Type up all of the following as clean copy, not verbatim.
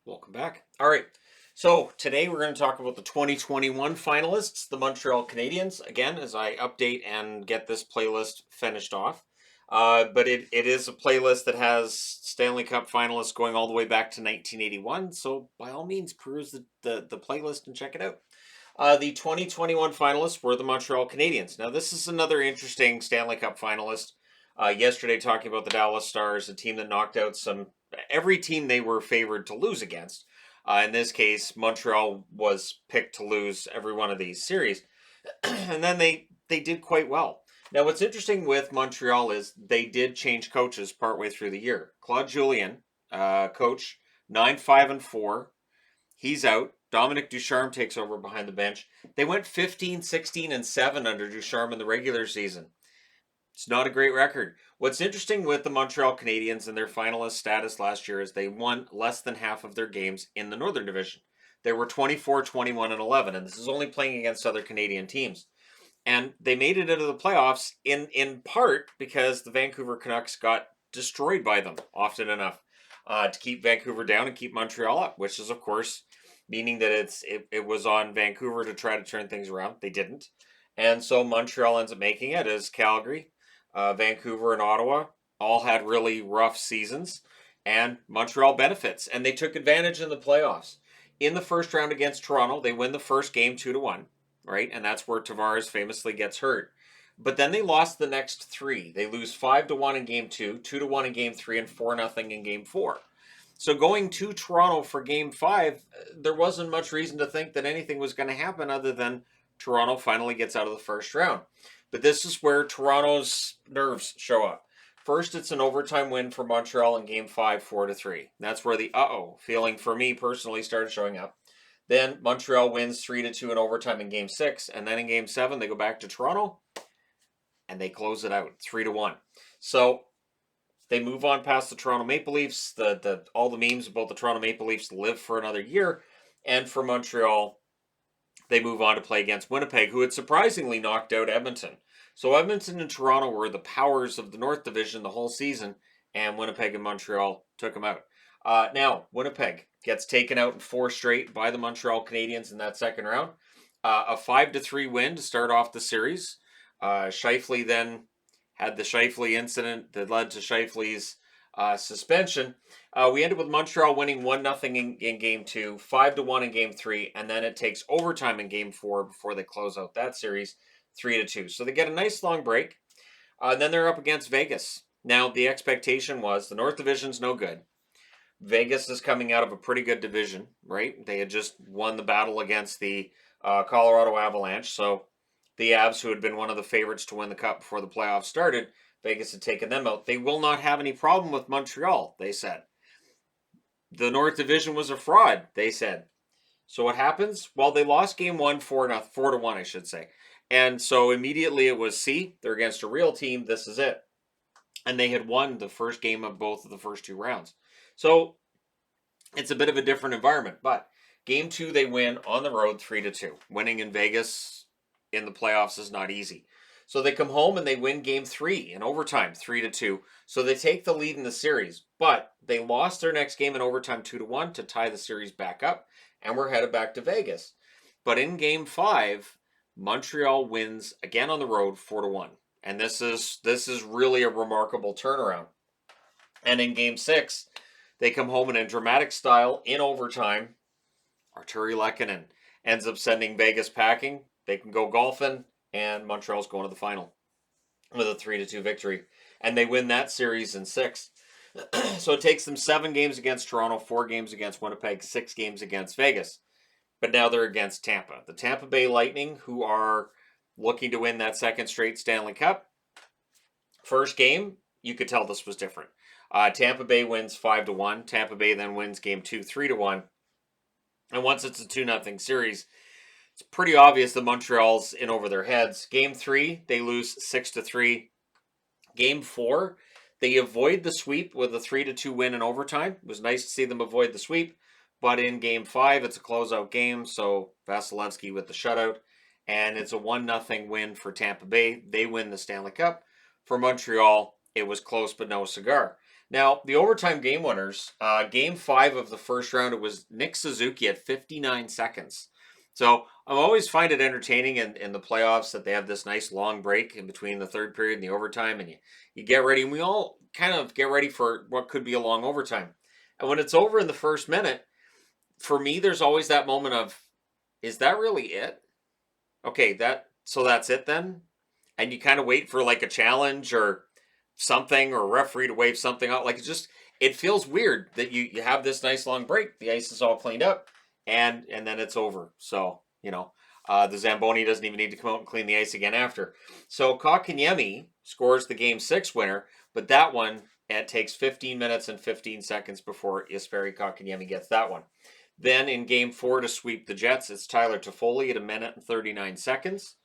Welcome back. All right. So today we're going to talk about the 2021 finalists, the Montreal Canadiens. Again, as I update and get this playlist finished off. But it is a playlist that has Stanley Cup finalists going all the way back to 1981. So by all means, peruse the playlist and check it out. The 2021 finalists were the Montreal Canadiens. Now, this is another interesting Stanley Cup finalist. Yesterday, talking about the Dallas Stars, a team that knocked out every team they were favored to lose against. In this case, Montreal was picked to lose every one of these series, and then they did quite well. Now, what's interesting with Montreal is they did change coaches partway through the year. Claude Julien, coach, 9-5-4. He's out. Dominic Ducharme takes over behind the bench. They went 15-16-7 under Ducharme in the regular season. It's not a great record. What's interesting with the Montreal Canadiens and their finalist status last year is they won less than half of their games in the Northern Division. They were 24-21-11, and this is only playing against other Canadian teams. And they made it into the playoffs in part because the Vancouver Canucks got destroyed by them often enough to keep Vancouver down and keep Montreal up, which is, of course, meaning that it was on Vancouver to try to turn things around. They didn't. And so Montreal ends up making it as Calgary, Vancouver, and Ottawa all had really rough seasons, and Montreal benefits, and they took advantage in the playoffs. In the first round against Toronto, they win the first game 2-1, right? And that's where Tavares famously gets hurt. But then they lost the next three. They lose 5-1 in game 2, 2-1 in game 3, and 4-0 in game 4. So going to Toronto for game 5, there wasn't much reason to think that anything was going to happen other than Toronto finally gets out of the first round. But this is where Toronto's nerves show up. First, it's an overtime win for Montreal in game 5, 4-3. That's where the feeling for me personally started showing up. Then Montreal wins 3-2 in overtime in game 6. And then in game 7, they go back to Toronto and they close it out 3-1. So they move on past the Toronto Maple Leafs. All the memes about the Toronto Maple Leafs live for another year. And for Montreal, they move on to play against Winnipeg, who had surprisingly knocked out Edmonton. So Edmonton and Toronto were the powers of the North Division the whole season, and Winnipeg and Montreal took them out. Now, Winnipeg gets taken out in 4 straight by the Montreal Canadiens in that second round. A 5-3 win to start off the series. Scheifele then had the Scheifele incident that led to Scheifele's suspension. We ended with Montreal winning 1-0 in game 2, 5-1 in game 3, and then it takes overtime in game 4 before they close out that series 3-2. So they get a nice long break. Then they're up against Vegas. Now, the expectation was the North Division's no good. Vegas is coming out of a pretty good division, right? They had just won the battle against the Colorado Avalanche. So the Avs, who had been one of the favorites to win the Cup before the playoffs started, Vegas had taken them out. They will not have any problem with Montreal, they said. The North Division was a fraud, they said. So what happens? Well, they lost game 1 4-1, I should say. And so immediately it was, see, they're against a real team. This is it. And they had won the first game of both of the first 2 rounds. So it's a bit of a different environment. But game 2, they win on the road 3-2. Winning in Vegas in the playoffs is not easy. So they come home and they win game 3 in overtime 3-2. So they take the lead in the series. But they lost their next game in overtime 2-1 to tie the series back up. And we're headed back to Vegas. But in game 5, Montreal wins again on the road 4-1. And this is really a remarkable turnaround. And in game 6, they come home in dramatic style in overtime. Arturi Lehkonen ends up sending Vegas packing. They can go golfing, and Montreal's going to the final with a 3-2 victory. And they win that series in 6. So it takes them 7 games against Toronto, 4 games against Winnipeg, 6 games against Vegas. But now they're against Tampa. The Tampa Bay Lightning, who are looking to win that second straight Stanley Cup. First game, you could tell this was different. Tampa Bay wins 5-1. Tampa Bay then wins game 2, 3-1. And once it's a 2-0 series, it's pretty obvious that Montreal's in over their heads. Game 3, they lose 6-3. Game 4, they avoid the sweep with a 3-2 win in overtime. It was nice to see them avoid the sweep. But in game 5, it's a closeout game, so Vasilevsky with the shutout. And it's a 1-0 win for Tampa Bay. They win the Stanley Cup. For Montreal, it was close but no cigar. Now, the overtime game winners, game 5 of the first round, it was Nick Suzuki at 59 seconds. So I always find it entertaining in the playoffs that they have this nice long break in between the third period and the overtime, and you get ready, and we all kind of get ready for what could be a long overtime. And when it's over in the first minute, for me, there's always that moment of, is that really it? Okay, that's it then? And you kind of wait for like a challenge or something, or a referee to wave something out. Like, it feels weird that you have this nice long break, the ice is all cleaned up, and then it's over. So the Zamboni doesn't even need to come out and clean the ice again after. So Kotkaniemi scores the game 6 winner, but that one, it takes 15 minutes and 15 seconds before Jesperi Kotkaniemi gets that one. Then in game 4 to sweep the Jets, it's Tyler Toffoli at 1 minute and 39 seconds.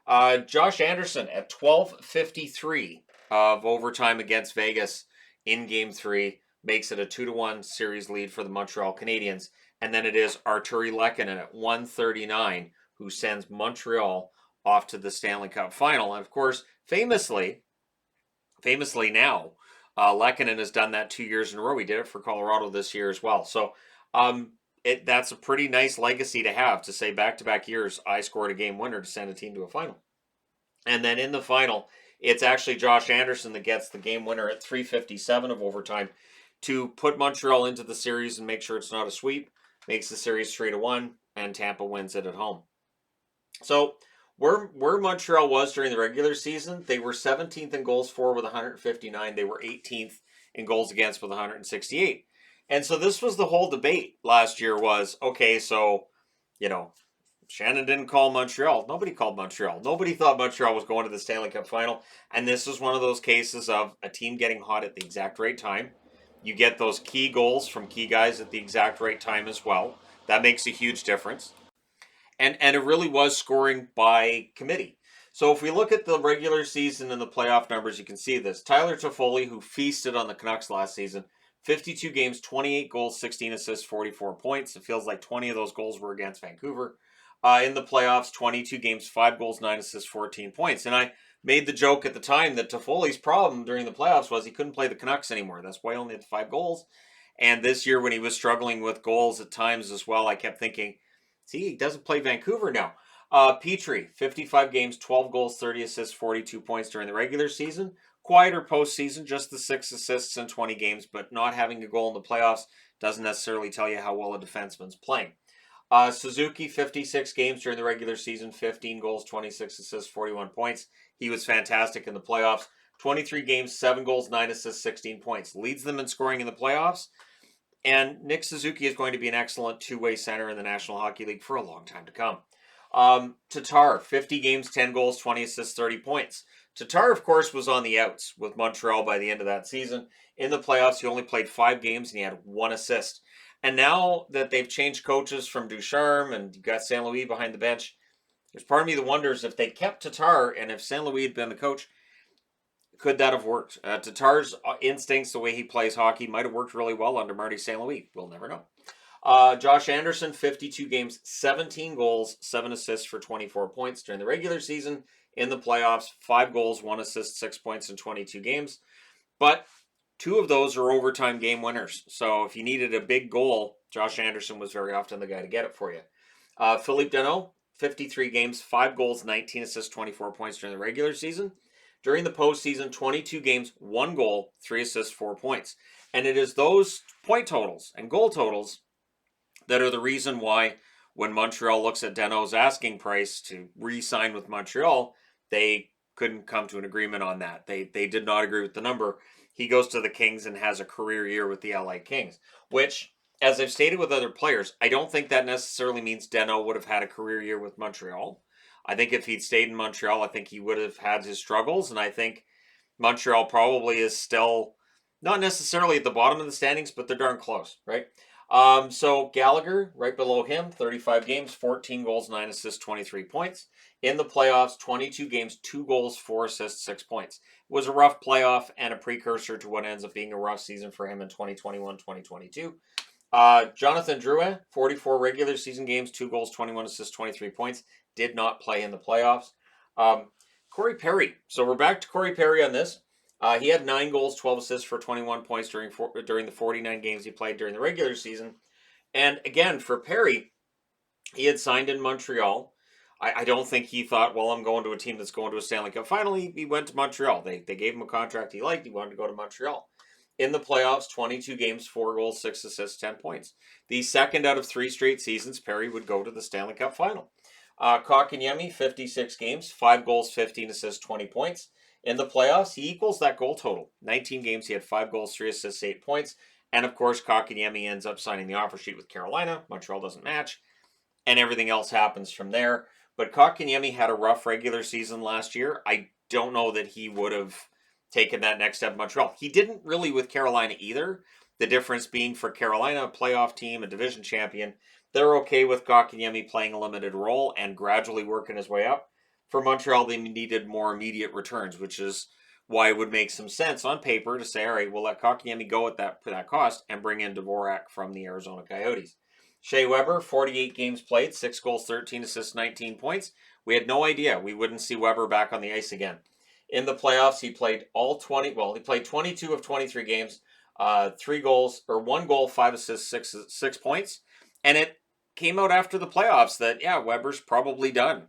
Josh Anderson at 12:53 of overtime against Vegas in Game 3 makes it a 2-1 series lead for the Montreal Canadiens. And then it is Artturi Lehkonen at 1:39 who sends Montreal off to the Stanley Cup Final. And of course, famously now, Lehkonen has done that 2 years in a row. He did it for Colorado this year as well. So that's a pretty nice legacy to have, to say back-to-back years I scored a game winner to send a team to a final. And then in the final, it's actually Josh Anderson that gets the game winner at 3:57 of overtime to put Montreal into the series and make sure it's not a sweep. Makes the series 3-1, and Tampa wins it at home. So where Montreal was during the regular season, they were 17th in goals for with 159. They were 18th in goals against with 168. And so this was the whole debate last year was, okay, so, Shannon didn't call Montreal. Nobody called Montreal. Nobody thought Montreal was going to the Stanley Cup Final. And this is one of those cases of a team getting hot at the exact right time. You get those key goals from key guys at the exact right time as well. That makes a huge difference. And it really was scoring by committee. So if we look at the regular season and the playoff numbers, you can see this. Tyler Toffoli, who feasted on the Canucks last season, 52 games, 28 goals, 16 assists, 44 points. It feels like 20 of those goals were against Vancouver. In the playoffs, 22 games, 5 goals, 9 assists, 14 points. And I made the joke at the time that Toffoli's problem during the playoffs was he couldn't play the Canucks anymore. That's why he only had 5 goals. And this year, when he was struggling with goals at times as well, I kept thinking, see, he doesn't play Vancouver now. Petrie, 55 games, 12 goals, 30 assists, 42 points during the regular season. Quieter postseason, just the 6 assists in 20 games, but not having a goal in the playoffs doesn't necessarily tell you how well a defenseman's playing. Suzuki, 56 games during the regular season, 15 goals, 26 assists, 41 points. He was fantastic in the playoffs. 23 games, 7 goals, 9 assists, 16 points. Leads them in scoring in the playoffs. And Nick Suzuki is going to be an excellent two-way center in the National Hockey League for a long time to come. Tatar, 50 games, 10 goals, 20 assists, 30 points. Tatar, of course, was on the outs with Montreal by the end of that season. In the playoffs, he only played 5 games and he had 1 assist. And now that they've changed coaches from Ducharme and you've got St. Louis behind the bench, there's part of me that wonders if they kept Tatar and if St. Louis had been the coach, could that have worked? Tatar's instincts, the way he plays hockey, might have worked really well under Marty St. Louis. We'll never know. Josh Anderson, 52 games, 17 goals, 7 assists for 24 points during the regular season. In the playoffs, 5 goals, 1 assist, 6 points in 22 games. But 2 of those are overtime game winners. So if you needed a big goal, Josh Anderson was very often the guy to get it for you. Philippe Danault, 53 games, 5 goals, 19 assists, 24 points during the regular season. During the postseason, 22 games, 1 goal, 3 assists, 4 points. And it is those point totals and goal totals that are the reason why when Montreal looks at Danault's asking price to re-sign with Montreal, they couldn't come to an agreement on that. They did not agree with the number. He goes to the Kings and has a career year with the LA Kings, which, as I've stated with other players, I don't think that necessarily means Danault would have had a career year with Montreal. I think if he'd stayed in Montreal, I think he would have had his struggles, and I think Montreal probably is still not necessarily at the bottom of the standings, but they're darn close, right? So Gallagher, right below him, 35 games, 14 goals, 9 assists, 23 points. In the playoffs, 22 games, 2 goals, 4 assists, 6 points. It was a rough playoff and a precursor to what ends up being a rough season for him in 2021-2022. Jonathan Drouin, 44 regular season games, 2 goals, 21 assists, 23 points. Did not play in the playoffs. Corey Perry. So we're back to Corey Perry on this. He had 9 goals, 12 assists for 21 points during the 49 games he played during the regular season. And again, for Perry, he had signed in Montreal. I don't think he thought, well, I'm going to a team that's going to a Stanley Cup final. He went to Montreal. They gave him a contract he liked. He wanted to go to Montreal. In the playoffs, 22 games, 4 goals, 6 assists, 10 points. The second out of 3 straight seasons, Perry would go to the Stanley Cup final. Kotkaniemi, 56 games, 5 goals, 15 assists, 20 points. In the playoffs, he equals that goal total. 19 games, he had 5 goals, 3 assists, 8 points. And of course, Kotkaniemi ends up signing the offer sheet with Carolina. Montreal doesn't match. And everything else happens from there. But Kotkaniemi had a rough regular season last year. I don't know that he would have taken that next step in Montreal. He didn't really with Carolina either. The difference being for Carolina, a playoff team, a division champion, they're okay with Kotkaniemi playing a limited role and gradually working his way up. For Montreal, they needed more immediate returns, which is why it would make some sense on paper to say, all right, we'll let Kotkaniemi go at that cost and bring in Dvorak from the Arizona Coyotes. Shea Weber, 48 games played, 6 goals, 13 assists, 19 points. We had no idea we wouldn't see Weber back on the ice again. In the playoffs, he played he played 22 of 23 games, 3 goals, or 1 goal, 5 assists, 6 points. And it came out after the playoffs that, yeah, Weber's probably done.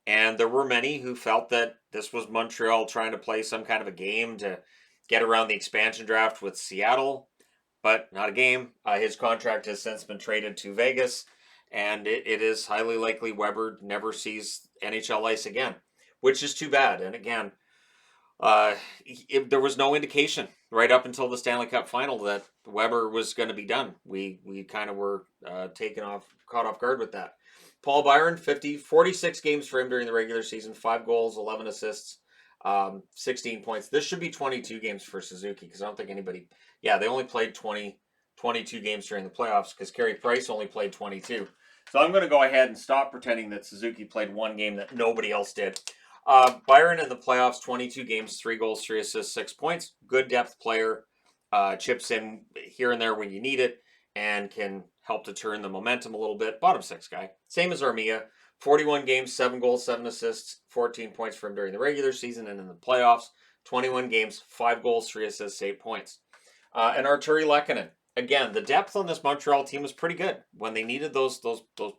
And there were many who felt that this was Montreal trying to play some kind of a game to get around the expansion draft with Seattle, but not a game. His contract has since been traded to Vegas, and it is highly likely Weber never sees NHL ice again, which is too bad. And again, there was no indication right up until the Stanley Cup final that Weber was going to be done. We kind of were caught off guard with that. Paul Byron, 46 games for him during the regular season, 5 goals, 11 assists, 16 points. This should be 22 games for Suzuki because I don't think anybody... Yeah, they only played 22 games during the playoffs because Carey Price only played 22. So I'm going to go ahead and stop pretending that Suzuki played one game that nobody else did. Byron in the playoffs, 22 games, 3 goals, 3 assists, 6 points. Good depth player. Chips in here and there when you need it and can help to turn the momentum a little bit. Bottom 6 guy. Same as Armia. 41 games, 7 goals, 7 assists, 14 points for him during the regular season and in the playoffs. 21 games, 5 goals, 3 assists, 8 points. And Arturi Lehkonen. Again, the depth on this Montreal team was pretty good. When they needed those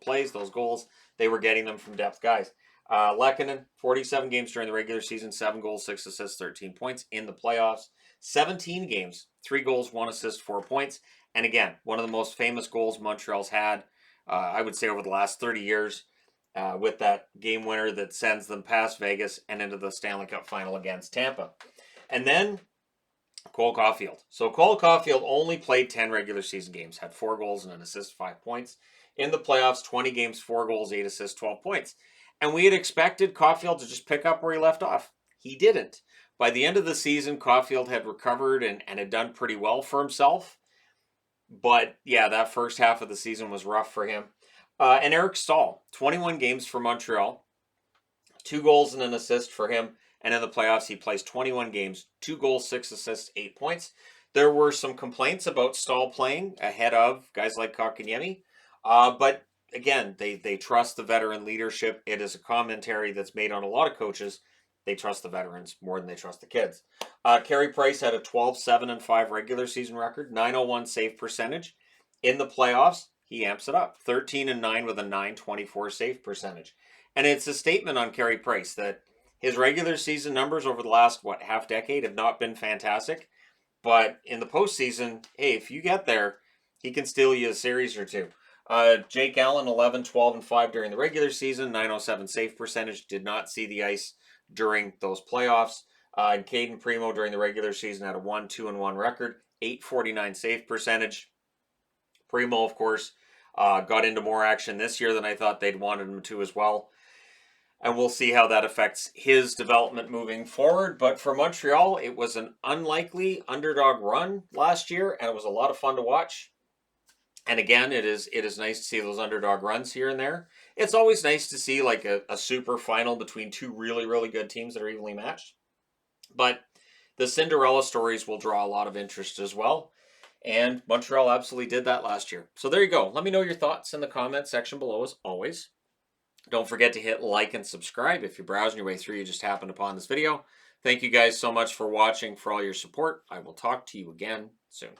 plays, those goals, they were getting them from depth guys. Lehkonen, 47 games during the regular season, 7 goals, 6 assists, 13 points. In the playoffs, 17 games, 3 goals, 1 assist, 4 points. And again, one of the most famous goals Montreal's had, I would say, over the last 30 years, with that game winner that sends them past Vegas and into the Stanley Cup final against Tampa. And then Cole Caulfield. So Cole Caulfield only played 10 regular season games, had 4 goals and an assist, 5 points. In the playoffs, 20 games, 4 goals, 8 assists, 12 points. And we had expected Caulfield to just pick up where he left off. He didn't. By the end of the season, Caulfield had recovered and had done pretty well for himself. But yeah, that first half of the season was rough for him. And Eric Staal, 21 games for Montreal, 2 goals and an assist for him. And in the playoffs, he plays 21 games, 2 goals, 6 assists, 8 points. There were some complaints about Staal playing ahead of guys like Kotkaniemi. But again, they trust the veteran leadership. It is a commentary that's made on a lot of coaches. They trust the veterans more than they trust the kids. Carey Price had a 12-7-5 regular season record, 901 save percentage. In the playoffs, he amps it up, 13-9 with a 924 save percentage. And it's a statement on Carey Price that his regular season numbers over the last, half decade have not been fantastic. But in the postseason, hey, if you get there, he can steal you a series or two. Jake Allen, 11-12-5 during the regular season, 907 save percentage, did not see the ice during those playoffs. And Caden Primo during the regular season had a 1-2-1 record, 849 save percentage. Primo, of course, got into more action this year than I thought they'd wanted him to as well. And we'll see how that affects his development moving forward. But for Montreal, it was an unlikely underdog run last year, and it was a lot of fun to watch. And again, it is nice to see those underdog runs here and there. It's always nice to see like a super final between two really, really good teams that are evenly matched. But the Cinderella stories will draw a lot of interest as well. And Montreal absolutely did that last year. So there you go. Let me know your thoughts in the comment section below as always. Don't forget to hit like and subscribe if you're browsing your way through, you just happened upon this video. Thank you guys so much for watching, for all your support. I will talk to you again soon.